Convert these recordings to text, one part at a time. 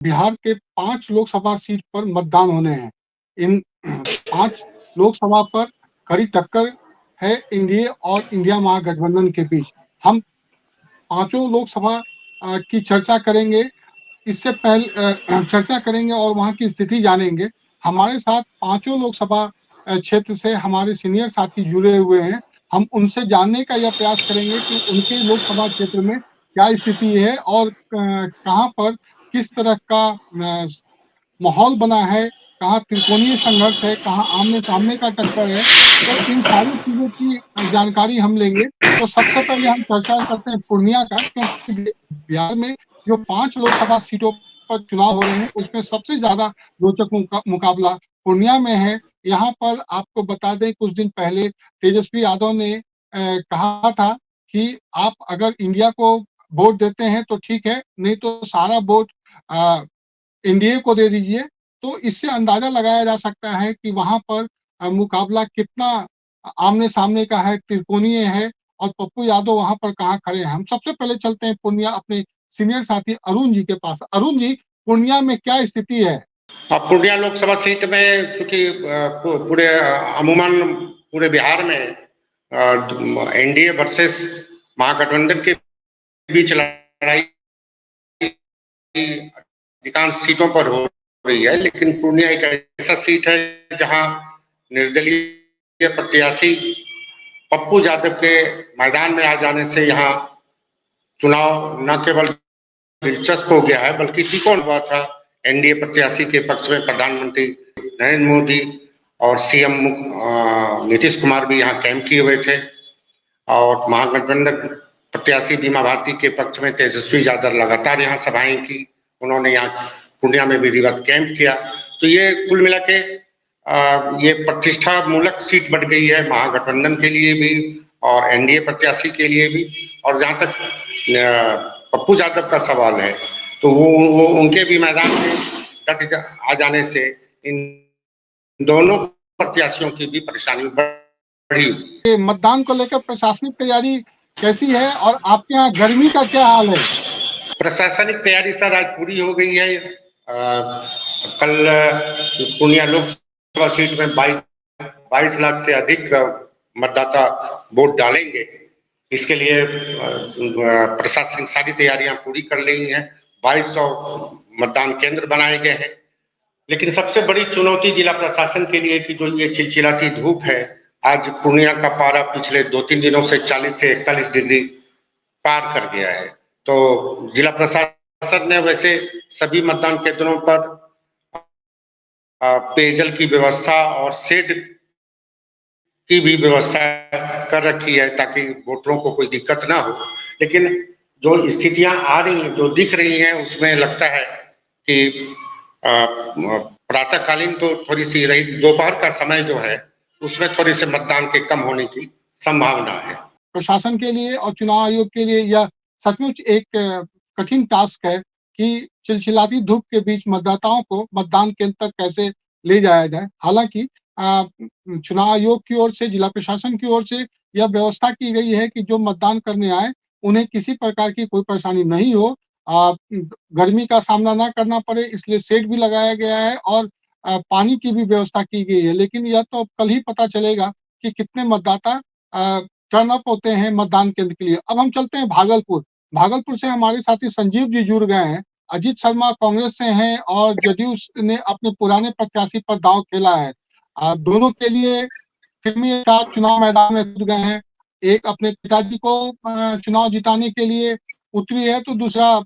बिहार के 5 लोकसभा सीट पर मतदान होने हैं। इन 5 लोकसभा पर कड़ी टक्कर है एनडीए और इंडिया महागठबंधन के बीच। हम पाँचों लोकसभा की चर्चा करेंगे। इससे पहले चर्चा करेंगे और वहाँ की स्थिति जानेंगे। हमारे साथ पाँचों लोकसभा क्षेत्र से हमारे सीनियर साथी जुड़े हुए हैं। हम उनसे जानने का यह प्रयास करेंगे कि उनके लोकसभा क्षेत्र में क्या स्थिति है और कहाँ पर किस तरह का माहौल बना है, कहाँ त्रिकोणीय संघर्ष है, कहाँ आमने-सामने का टक्कर है। तो इन सारी चीज़ों की जानकारी हम लेंगे। तो सबसे पहले हम चर्चा करते हैं पूर्णिया का, क्योंकि बिहार में जो 5 लोकसभा सीटों पर चुनाव हो रहे हैं, उसमें सबसे ज़्यादा रोचक मुकाबला पूर्णिया में है। यहाँ पर आपको बता दें, कुछ दिन पहले तेजस्वी यादव ने कहा था कि आप अगर इंडिया को वोट देते हैं तो ठीक है, नहीं तो सारा वोट अ, एनडीए को दे दीजिए। तो इससे अंदाजा लगाया जा सकता है कि वहाँ पर मुकाबला कितना आमने-सामने का है, त्रिकोणीय है और पप्पू यादव वहाँ पर कहाँ खड़े हैं। हम सबसे पहले चलते हैं पूर्णिया अपने सीनियर साथी अरुण जी के पास। अरुण जी, पूर्णिया में क्या स्थिति है? पूर्णिया लोकसभा सीट में चूंकि पूरे अमूमन पूरे बिहार में एनडीए वर्सेस महागठबंधन के बीच लड़ाई अधिकांश सीटों पर हो रही है, लेकिन पूर्णिया एक ऐसा सीट है जहां निर्दलीय प्रत्याशी पप्पू यादव के मैदान में आ जाने से यहाँ चुनाव न केवल दिलचस्प हो गया है बल्कि त्रिकोण हुआ था। एनडीए प्रत्याशी के पक्ष में प्रधानमंत्री नरेंद्र मोदी और सीएम नीतीश कुमार भी यहाँ कैंप किए हुए थे और महागठबंधन प्रत्याशी बीमा भारती के पक्ष में तेजस्वी यादव लगातार यहाँ सभाएं की। उन्होंने यहाँ पूर्णिया में विधिवत कैंप किया। तो ये कुल मिला के ये प्रतिष्ठा मूलक सीट बढ़ गई है महागठबंधन के लिए भी और एनडीए प्रत्याशी के लिए भी। और जहाँ तक पप्पू यादव का सवाल है तो वो उनके भी मैदान में डट आ जाने से इन दोनों प्रत्याशियों की भी परेशानी बढ़ी। मतदान को लेकर प्रशासनिक तैयारी कैसी है और आपके यहाँ गर्मी का क्या हाल है? प्रशासनिक तैयारी सर आज पूरी हो गई है। कल पूर्णिया लोकसभा सीट में 22 लाख से अधिक मतदाता वोट डालेंगे। इसके लिए प्रशासनिक सारी तैयारियां पूरी कर ली हैं। 2200 मतदान केंद्र बनाए गए हैं। लेकिन सबसे बड़ी चुनौती जिला प्रशासन के लिए कि जो ये चिलचिलाती धूप है, आज पूर्णिया का पारा पिछले 2-3 दिनों से 40 से 41 डिग्री पार कर गया है। तो जिला प्रशासन ने वैसे सभी मतदान केंद्रों पर पेयजल की व्यवस्था और शेड की भी व्यवस्था कर रखी है ताकि वोटरों को कोई दिक्कत ना हो। लेकिन जो स्थितियां आ रही हैं, जो दिख रही हैं, उसमें लगता है कि प्रातःकालीन तो थोड़ी सी रही, दोपहर का समय जो है उसमें थोड़ी से मतदान के कम होने की संभावना है। प्रशासन के लिए और चुनाव आयोग के लिए यह सचमुच एक कठिन टास्क है कि चिलचिलाती धूप के बीच मतदाताओं को मतदान केंद्र तक कैसे ले जाया जाए। हालांकि चुनाव आयोग की ओर से, जिला प्रशासन की ओर से यह व्यवस्था की गई है कि जो मतदान करने आए उन्हें किसी प्रकार की कोई परेशानी नहीं हो, गर्मी का सामना ना करना पड़े, इसलिए शेड भी लगाया गया है और पानी की भी व्यवस्था की गई है। लेकिन यह तो कल ही पता चलेगा कि कितने मतदाता टर्न अप होते हैं मतदान केंद्र के लिए। अब हम चलते हैं भागलपुर। भागलपुर से हमारे साथी संजीव जी जुड़ गए हैं। अजीत शर्मा कांग्रेस से हैं और जदयू ने अपने पुराने प्रत्याशी पर दांव खेला है। दोनों के लिए फिल्मी स्टार चुनाव मैदान में कूद गए हैं। एक अपने पिताजी को चुनाव जिताने के लिए उतरी है, तो दूसरा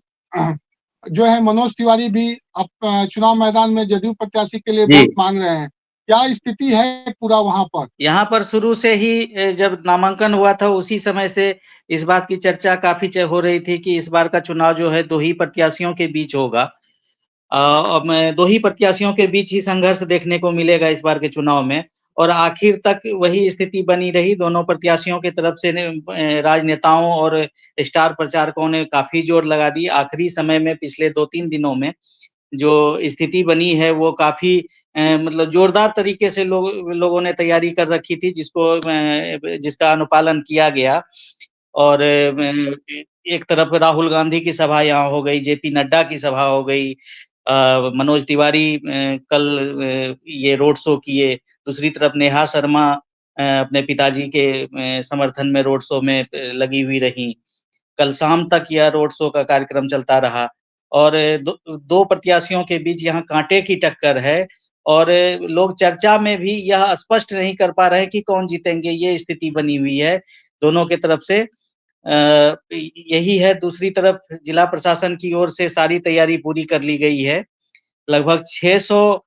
जो है मनोज तिवारी भी अब चुनाव मैदान में जदयू प्रत्याशी के लिए वोट मांग रहे हैं। क्या स्थिति है पूरा वहां पर? यहाँ पर शुरू से ही जब नामांकन हुआ था उसी समय से इस बात की चर्चा काफी हो रही थी कि इस बार का चुनाव जो है दो ही प्रत्याशियों के बीच होगा। दो ही प्रत्याशियों के बीच ही संघर्ष देखने को मिलेगा इस बार के चुनाव में और आखिर तक वही स्थिति बनी रही। दोनों प्रत्याशियों की तरफ से राजनेताओं और स्टार प्रचारकों ने काफी जोर लगा दी। आखिरी समय में पिछले 2-3 दिनों में जो स्थिति बनी है वो काफी मतलब जोरदार तरीके से लोगों ने तैयारी कर रखी थी, जिसका अनुपालन किया गया। और एक तरफ राहुल गांधी की सभा यहाँ हो गई, जेपी नड्डा की सभा हो गई, मनोज तिवारी कल ये रोड शो किए, दूसरी तरफ नेहा शर्मा अपने पिताजी के समर्थन में रोड शो में लगी हुई रही। कल शाम तक यह रोड शो का कार्यक्रम चलता रहा और दो प्रत्याशियों के बीच यहाँ कांटे की टक्कर है और लोग चर्चा में भी यह स्पष्ट नहीं कर पा रहे हैं कि कौन जीतेंगे, ये स्थिति बनी हुई है दोनों के तरफ से। यही है, दूसरी तरफ जिला प्रशासन की ओर से सारी तैयारी पूरी कर ली गई है। लगभग 600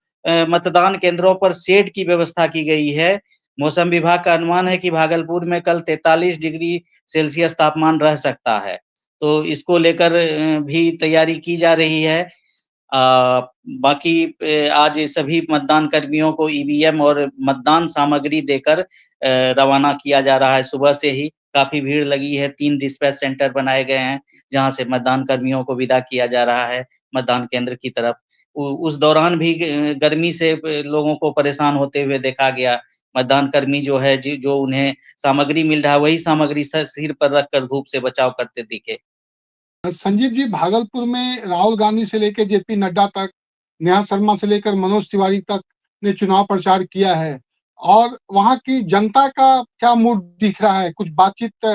मतदान केंद्रों पर शेड की व्यवस्था की गई है। मौसम विभाग का अनुमान है कि भागलपुर में कल 43 डिग्री सेल्सियस तापमान रह सकता है, तो इसको लेकर भी तैयारी की जा रही है। बाकी आज सभी मतदान कर्मियों को ईवीएम और मतदान सामग्री देकर रवाना किया जा रहा है। सुबह से ही काफी भीड़ लगी है, 3 डिस्पैच सेंटर बनाए गए हैं, जहां से मतदान कर्मियों को विदा किया जा रहा है मतदान केंद्र की तरफ। उस दौरान भी गर्मी से लोगों को परेशान होते हुए देखा गया। मतदान कर्मी जो है, जो उन्हें सामग्री मिल रहा है, वही सामग्री सिर पर रखकर धूप से बचाव करते दिखे। संजीव जी, भागलपुर में राहुल गांधी से लेकर जेपी नड्डा तक, नेहा शर्मा से लेकर मनोज तिवारी तक ने चुनाव प्रचार किया है और वहां की जनता का क्या मूड दिख रहा है? कुछ बातचीत,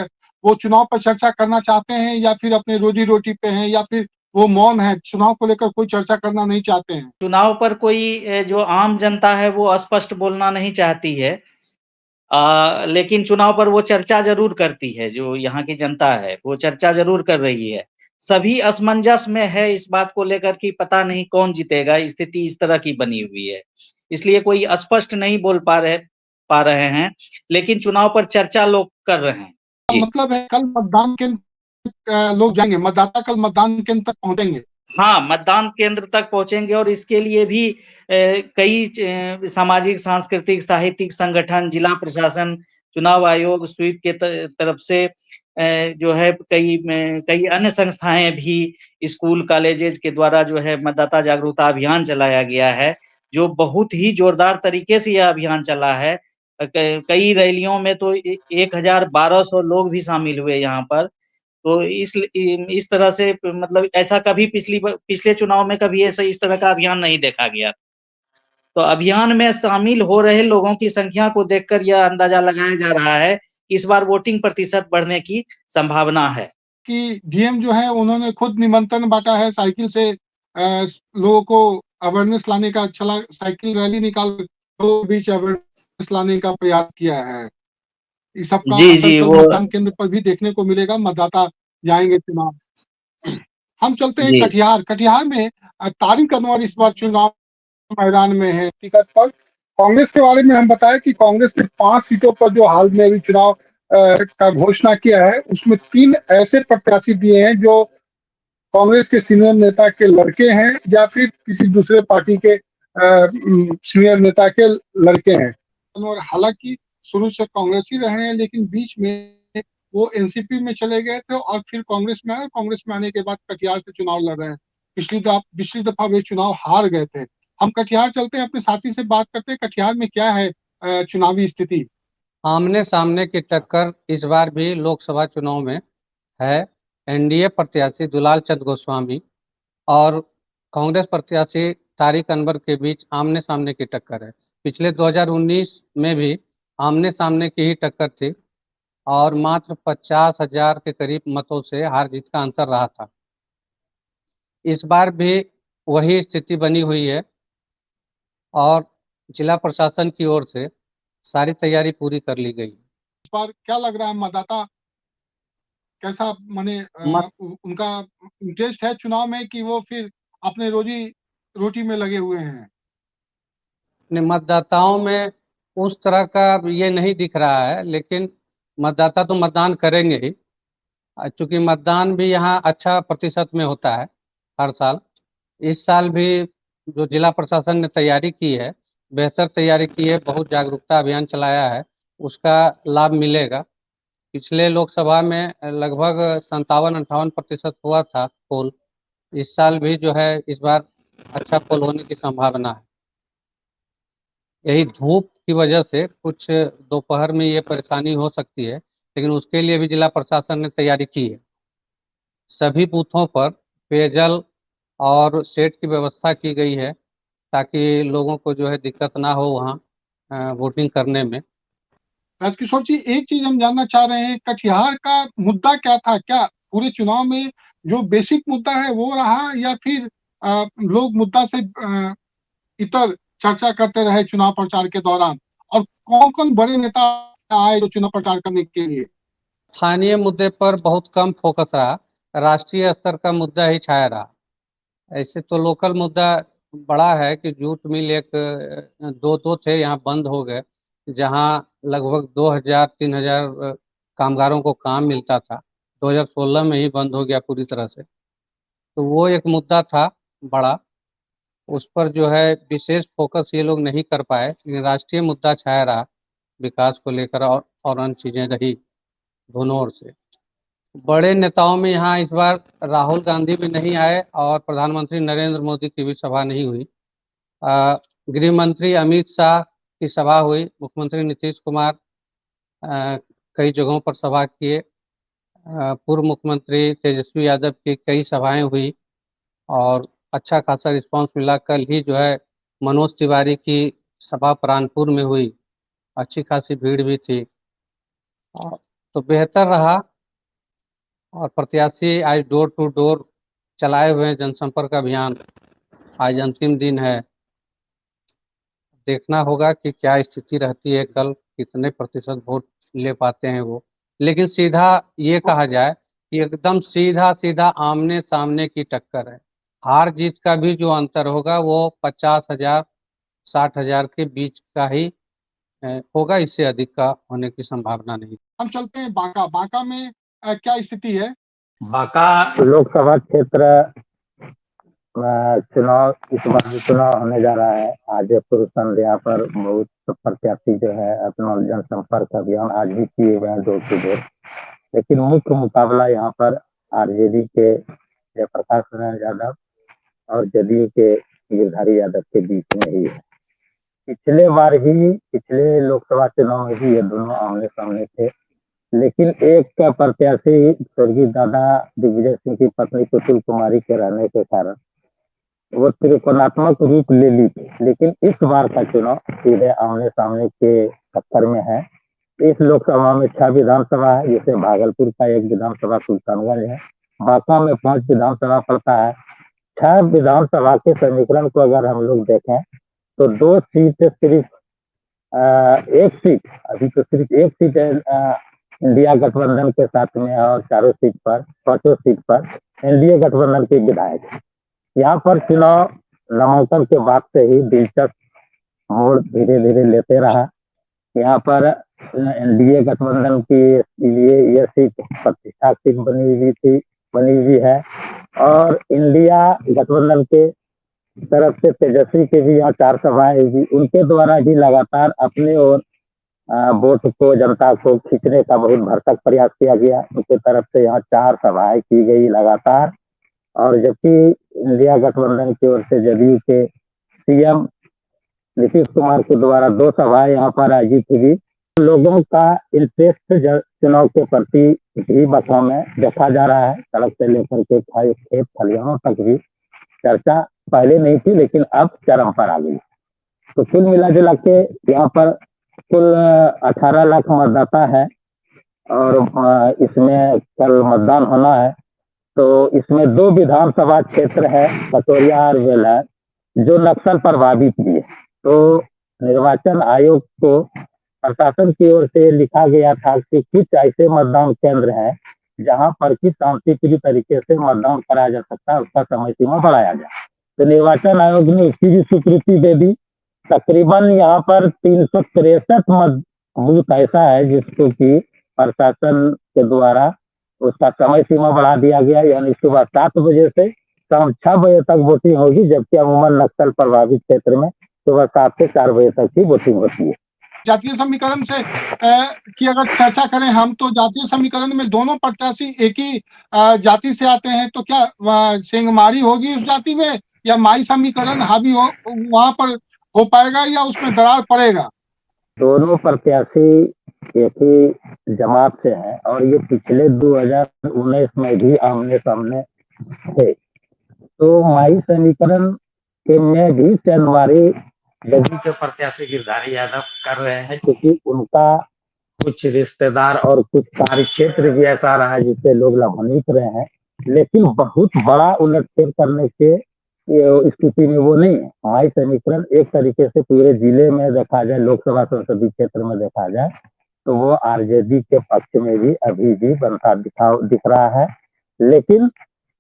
वो चुनाव पर चर्चा करना चाहते हैं या फिर अपने रोजी रोटी पे हैं या फिर वो मौन है, चुनाव को लेकर कोई चर्चा करना नहीं चाहते हैं? चुनाव पर कोई जो आम जनता है वो स्पष्ट बोलना नहीं चाहती है, लेकिन चुनाव पर वो चर्चा जरूर करती है। जो यहाँ की जनता है वो चर्चा जरूर कर रही है। सभी असमंजस में है इस बात को लेकर कि पता नहीं कौन जीतेगा, स्थिति इस तरह की बनी हुई है, इसलिए कोई स्पष्ट नहीं बोल पा रहे हैं, लेकिन चुनाव पर चर्चा लोग कर रहे हैं। मतलब है कल मतदान केंद्र लोग जाएंगे, मतदाता कल मतदान केंद्र तक पहुंचेंगे? हाँ, मतदान केंद्र तक पहुंचेंगे और इसके लिए भी कई सामाजिक, सांस्कृतिक, साहित्यिक संगठन, जिला प्रशासन, चुनाव आयोग, स्वीप के तरफ से जो है कई अन्य संस्थाएं भी, स्कूल कॉलेजेस के द्वारा जो है मतदाता जागरूकता अभियान चलाया गया है, जो बहुत ही जोरदार तरीके से यह अभियान चला है। कई रैलियों में तो 1,1200 लोग भी शामिल हुए यहाँ पर। तो इस तरह से मतलब ऐसा कभी पिछले चुनाव में कभी ऐसा इस तरह का अभियान नहीं देखा गया। तो अभियान में शामिल हो रहे लोगों की संख्या को देखकर यह अंदाजा लगाया जा रहा है कि इस बार वोटिंग प्रतिशत बढ़ने की संभावना है। कि डीएम जो है उन्होंने खुद निमंत्रण बांटा है, साइकिल से लोगों को अवेयरनेस लाने का, साइकिल रैली निकाल लोगों के बीच अवेयरनेस लाने का प्रयास किया है। इस सबका असर कल मतदान केंद्र पर भी देखने को मिलेगा, मतदाता जाएंगे चुनाव। हम चलते हैं कटिहार। कटिहार में तारिक अनवर इस बार चुनाव मैदान में है टिकट पर। कांग्रेस के बारे में हम बताएं कि कांग्रेस ने 5 सीटों पर जो हाल में अभी चुनाव का घोषणा किया है, उसमें 3 ऐसे प्रत्याशी दिए हैं जो कांग्रेस के सीनियर नेता के लड़के हैं या फिर किसी दूसरे पार्टी के सीनियर नेता के लड़के हैं। और हालांकि शुरू से कांग्रेस ही रहे हैं, लेकिन बीच में वो एनसीपी में चले गए थे और फिर कांग्रेस में आए। कांग्रेस में आने के बाद कटिहार से चुनाव लड़ रहे हैं। पिछली दफा वे चुनाव हार गए थे। हम कटिहार चलते हैं, अपने साथी से बात करते हैं कटिहार में क्या है चुनावी स्थिति। आमने सामने की टक्कर इस बार भी लोकसभा चुनाव में है। एनडीए प्रत्याशी दुलाल चंद गोस्वामी और कांग्रेस प्रत्याशी तारिक अनवर के बीच आमने सामने की टक्कर है। पिछले 2019 में भी आमने सामने की ही टक्कर थी और मात्र 50,000 के करीब मतों से हार जीत का अंतर रहा था। इस बार भी वही स्थिति बनी हुई है और जिला प्रशासन की ओर से सारी तैयारी पूरी कर ली गई। इस बार क्या लग रहा है, मतदाता कैसा, माने उनका इंटरेस्ट है चुनाव में कि वो फिर अपने रोजी रोटी में लगे हुए हैं? मतदाताओं में उस तरह का ये नहीं दिख रहा है, लेकिन मतदाता तो मतदान करेंगे ही, चूंकि मतदान भी यहाँ अच्छा प्रतिशत में होता है हर साल। इस साल भी जो जिला प्रशासन ने तैयारी की है, बेहतर तैयारी की है, बहुत जागरूकता अभियान चलाया है, उसका लाभ मिलेगा। पिछले लोकसभा में लगभग 57-58% हुआ था पोल। इस साल भी जो है इस बार अच्छा पोल होने की संभावना है। यही धूप की वजह से कुछ दोपहर में ये परेशानी हो सकती है, लेकिन उसके लिए भी जिला प्रशासन ने तैयारी की है। सभी बूथों पर पेयजल और शेड की व्यवस्था की गई है ताकि लोगों को जो है दिक्कत ना हो वहाँ वोटिंग करने में। राजकिशोर जी, एक चीज हम जानना चाह रहे हैं, कटिहार का मुद्दा क्या था? क्या पूरे चुनाव में जो बेसिक मुद्दा है वो रहा, या फिर लोग मुद्दा से इतर चर्चा करते रहे चुनाव प्रचार के दौरान? और कौन कौन बड़े नेता आए जो चुनाव प्रचार करने के लिए? स्थानीय मुद्दे पर बहुत कम फोकस रहा, राष्ट्रीय स्तर का मुद्दा ही छाया रहा। ऐसे तो लोकल मुद्दा बड़ा है कि जूट मिल एक दो थे यहाँ बंद हो गए, जहाँ लगभग 2000-3000 कामगारों को काम मिलता था। 2016 में ही बंद हो गया पूरी तरह से, तो वो एक मुद्दा था बड़ा। उस पर जो है विशेष फोकस ये लोग नहीं कर पाए, लेकिन राष्ट्रीय मुद्दा छाया रहा विकास को लेकर, और अन्य चीजें रही दोनों ओर से। बड़े नेताओं में यहाँ इस बार राहुल गांधी भी नहीं आए और प्रधानमंत्री नरेंद्र मोदी की भी सभा नहीं हुई। गृह मंत्री अमित शाह की सभा हुई, मुख्यमंत्री नीतीश कुमार कई जगहों पर सभा किए, पूर्व मुख्यमंत्री तेजस्वी यादव की कई सभाएं हुई और अच्छा खासा रिस्पांस मिला। कल ही जो है मनोज तिवारी की सभा प्राणपुर में हुई, अच्छी खासी भीड़ भी थी, तो बेहतर रहा। और प्रत्याशी आज डोर टू डोर चलाए हुए हैं जनसंपर्क अभियान। आज अंतिम दिन है, देखना होगा कि क्या स्थिति रहती है, कल कितने प्रतिशत वोट ले पाते हैं वो। लेकिन सीधा ये कहा जाए कि एकदम सीधा सीधा आमने सामने की टक्कर है। हार जीत का भी जो अंतर होगा वो 50,000 60,000 के बीच का ही होगा, इससे अधिक का होने की संभावना नहीं। हम चलते हैं बांका। बांका में क्या स्थिति है? बांका लोकसभा क्षेत्र चुनाव, इस बार भी चुनाव होने जा रहा है। आज पूर्व संध्या पर बहुत प्रत्याशी जो है अपना जनसंपर्क अभियान आज भी किए हुए हैं डोर टू डोर, लेकिन मुख्य मुकाबला यहाँ पर आरजेडी के जयप्रकाश नारायण यादव और जदयू के गिरधारी यादव के बीच में ही है। पिछले लोकसभा चुनाव में भी ये दोनों आमने सामने थे, लेकिन एक प्रत्याशी स्वर्गीय दादा दिग्विजय सिंह की पत्नी पुतुल कुमारी के रहने के कारण वो त्रिकोणात्मक रूप ले ली थी। लेकिन इस बार का चुनाव सीधे आमने सामने के टक्कर में है। इस लोकसभा में 6 विधानसभा है, जिसे भागलपुर का 1 विधानसभा सुल्तानगंज है। बांका में 5 विधानसभा पड़ता है। 6 विधानसभा के समीकरण को अगर हम लोग देखें तो 2 सीट सिर्फ एक सीट, अभी तो सिर्फ एक सीट इंडिया गठबंधन के साथ में, और चारों सीट पर, 5 सीट पर एनडीए गठबंधन के विधायक है। यहाँ पर चुनाव नामांकन के बाद से ही दिलचस्प मोड़ धीरे धीरे लेते रहा। यहाँ पर एनडीए गठबंधन के लिए यह सीट प्रतिष्ठा सीट बनी हुई है, और इंडिया गठबंधन के तरफ से तेजस्वी के भी यहाँ 4 सभाएं हुई। उनके द्वारा भी लगातार अपने और वोट को, जनता को खींचने का बहुत भरसक प्रयास किया गया। उनके तरफ से यहाँ 4 सभाएं की गई लगातार, और जबकि इंडिया गठबंधन की ओर से जदयू के सीएम नीतीश कुमार के द्वारा 2 सभाएं यहाँ पर आयोजित हुई। लोगों का इंटरेस्ट चुनाव के प्रति भी बसों में देखा जा रहा है। सड़क से लेकर के खेत खलिहानों तक भी चर्चा पहले नहीं थी, लेकिन अब चरम पर आ गई। तो कुल मिला जुला के यहाँ पर कुल 18 लाख मतदाता है, और इसमें कल मतदान होना है। तो इसमें 2 विधानसभा क्षेत्र है, कटोरिया और बेलहर, जो नक्सल प्रभावित भी है। तो निर्वाचन आयोग को प्रशासन की ओर से लिखा गया था कि कुछ ऐसे मतदान केंद्र हैं जहां पर कि शांतिप्रिय तरीके से मतदान कराया जा सकता है, उसका समय सीमा बढ़ाया जाए। तो निर्वाचन आयोग ने उसकी भी स्वीकृति दे दी। तकरीबन यहाँ पर 363 मत बूथ ऐसा है जिसको कि प्रशासन के द्वारा उसका समय सीमा बढ़ा दिया गया, यानी सुबह 7 बजे से शाम 6 बजे तक वोटिंग होगी, जबकि अमूमन नक्सल प्रभावित क्षेत्र में सुबह 7 से 4 बजे तक ही वोटिंग होती है। जातीय समीकरण से की अगर चर्चा करें हम, तो जातीय समीकरण में दोनों प्रत्याशी एक ही जाति से आते हैं, तो क्या सिंहमारी होगी उस जाति में, या माई समीकरण हावी हो वहां पर हो पाएगा, या उसमें दरार पड़ेगा? दोनों प्रत्याशी एक ही जमात से हैं, और ये पिछले 2019 में भी आमने सामने थे। तो माई समीकरण के में भी शनिवारी जदयू के प्रत्याशी गिरधारी यादव कर रहे हैं, क्योंकि उनका कुछ रिश्तेदार और कुछ कार्य क्षेत्र भी ऐसा रहा है जिससे लोग लाभान्वित रहे हैं, लेकिन बहुत बड़ा उलटफेर करने के स्थिति में वो नहीं है। माई समीकरण एक तरीके से पूरे जिले में देखा जाए, लोकसभा संसदीय क्षेत्र में देखा जाए, तो वो आरजेडी के पक्ष में भी अभी भी बनता दिख रहा है। लेकिन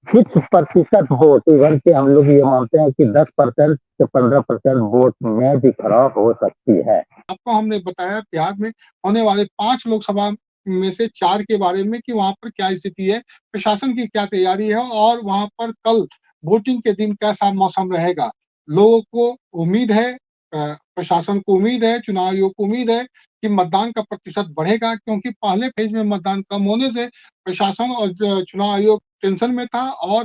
कुछ प्रतिशत वोट इवन के हम लोग ये मानते हैं कि 10% से 15% वोट में भी खराब हो सकती है। आपको हमने बताया बिहार में होने वाले 5 लोकसभा में से 4 के बारे में कि वहां पर क्या स्थिति है, प्रशासन की क्या तैयारी है और वहां पर कल वोटिंग के दिन कैसा मौसम रहेगा। लोगों को उम्मीद है, प्रशासन को उम्मीद है, चुनाव आयोग को उम्मीद है कि मतदान का प्रतिशत बढ़ेगा, क्योंकि पहले फेज में मतदान कम होने से प्रशासन और चुनाव आयोग टेंशन में था और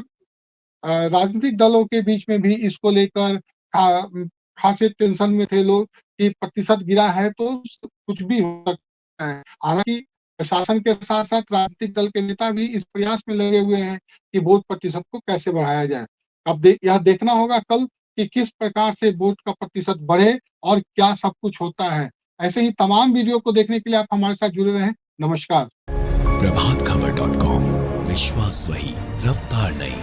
राजनीतिक दलों के बीच में भी इसको लेकर खासे टेंशन में थे लोग कि प्रतिशत गिरा है तो कुछ भी हो सकता है। हालांकि प्रशासन के साथ साथ राजनीतिक दल के नेता भी इस प्रयास में लगे हुए हैं कि वोट प्रतिशत को कैसे बढ़ाया जाए। अब यह देखना होगा कल कि किस प्रकार से वोट का प्रतिशत बढ़े और क्या सब कुछ होता है। ऐसे ही तमाम वीडियो को देखने के लिए आप हमारे साथ जुड़े रहें। नमस्कार। प्रभातखबर.com, विश्वास वही, रफ्तार नहीं।